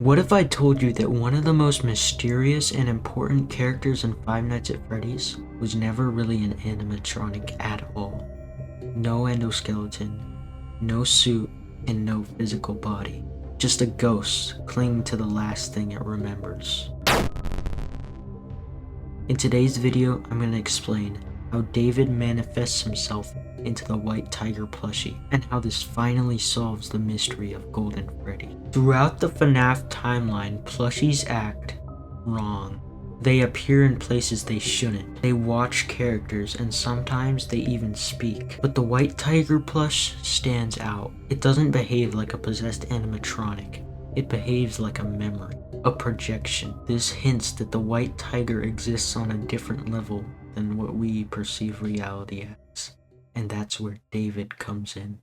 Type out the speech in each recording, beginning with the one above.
What if I told you that one of the most mysterious and important characters in Five Nights at Freddy's was never really an animatronic at all? No endoskeleton, no suit, and no physical body. Just a ghost clinging to the last thing it remembers. In today's video, I'm going to explain how David manifests himself into the white tiger plushie, and how this finally solves the mystery of Golden Freddy. Throughout the FNaF timeline, plushies act wrong. They appear in places they shouldn't. They watch characters, and sometimes they even speak. But the white tiger plush stands out. It doesn't behave like a possessed animatronic. It behaves like a memory, a projection. This hints that the white tiger exists on a different level than what we perceive reality as. And that's where David comes in.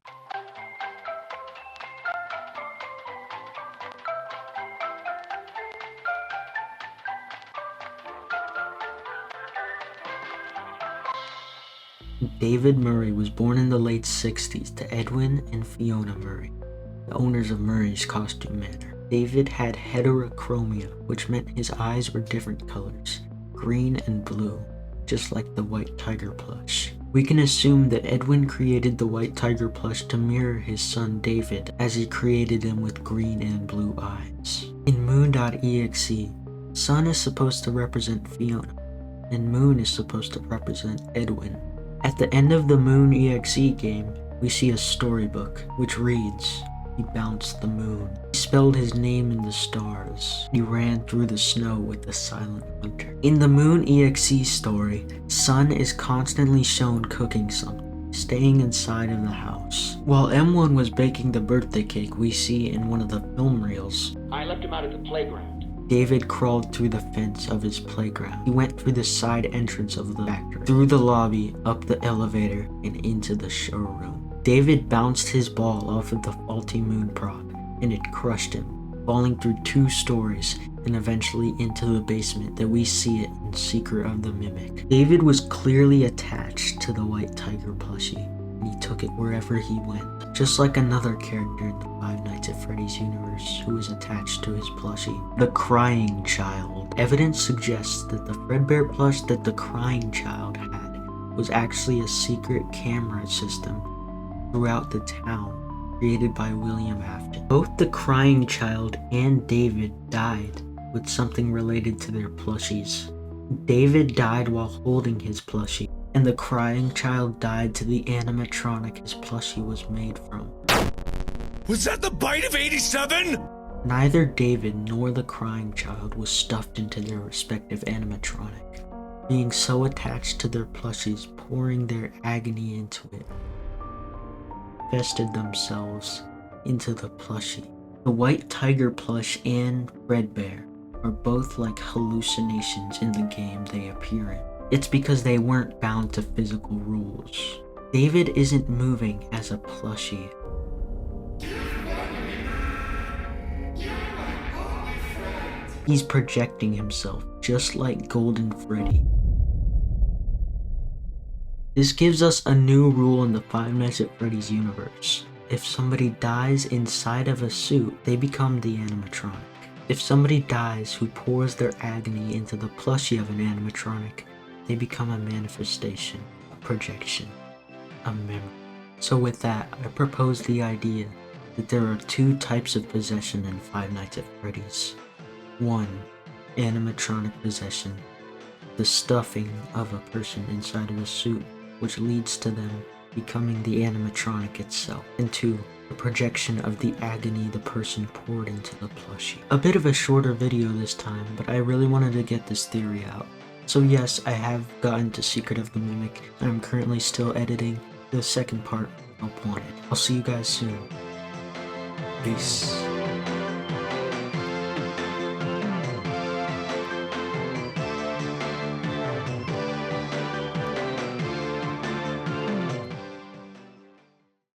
David Murray was born in the late 60s to Edwin and Fiona Murray, the owners of Murray's Costume Manor. David had heterochromia, which meant his eyes were different colors, green and blue, just like the white tiger plush. We can assume that Edwin created the white tiger plush to mirror his son David, as he created him with green and blue eyes. In Moon.exe, Sun is supposed to represent Fiona, and Moon is supposed to represent Edwin. At the end of the Moon.exe game, we see a storybook, which reads, "He bounced the moon. He spelled his name in the stars. He ran through the snow with the silent hunter." In the Moon.exe story, Sun is constantly shown cooking something, staying inside of the house. While M1 was baking the birthday cake we see in one of the film reels, I left him out at the playground. David crawled through the fence of his playground. He went through the side entrance of the factory, through the lobby, up the elevator, and into the showroom. David bounced his ball off of the faulty moon prop, and it crushed him, falling through 2 stories and eventually into the basement that we see it in Secret of the Mimic. David was clearly attached to the white tiger plushie, and he took it wherever he went, just like another character in the Five Nights at Freddy's universe who was attached to his plushie, the Crying Child. Evidence suggests that the Fredbear plush that the Crying Child had was actually a secret camera system throughout the town, created by William Afton. Both the Crying Child and David died with something related to their plushies. David died while holding his plushie, and the Crying Child died to the animatronic his plushie was made from. Was that the bite of 87? Neither David nor the Crying Child was stuffed into their respective animatronic, being so attached to their plushies, pouring their agony into it, vested themselves into the plushie. The white tiger plush and Fredbear are both like hallucinations in the game they appear in. It's because they weren't bound to physical rules. David isn't moving as a plushie. He's projecting himself, just like Golden Freddy. This gives us a new rule in the Five Nights at Freddy's universe. If somebody dies inside of a suit, they become the animatronic. If somebody dies who pours their agony into the plushie of an animatronic, they become a manifestation, a projection, a memory. So with that, I propose the idea that there are 2 types of possession in Five Nights at Freddy's. 1. Animatronic possession, the stuffing of a person inside of a suit, which leads to them becoming the animatronic itself. And 2. The projection of the agony the person poured into the plushie. A bit of a shorter video this time, but I really wanted to get this theory out. So yes, I have gotten to Secret of the Mimic, and I'm currently still editing the second part of Wanted. I'll see you guys soon. Peace.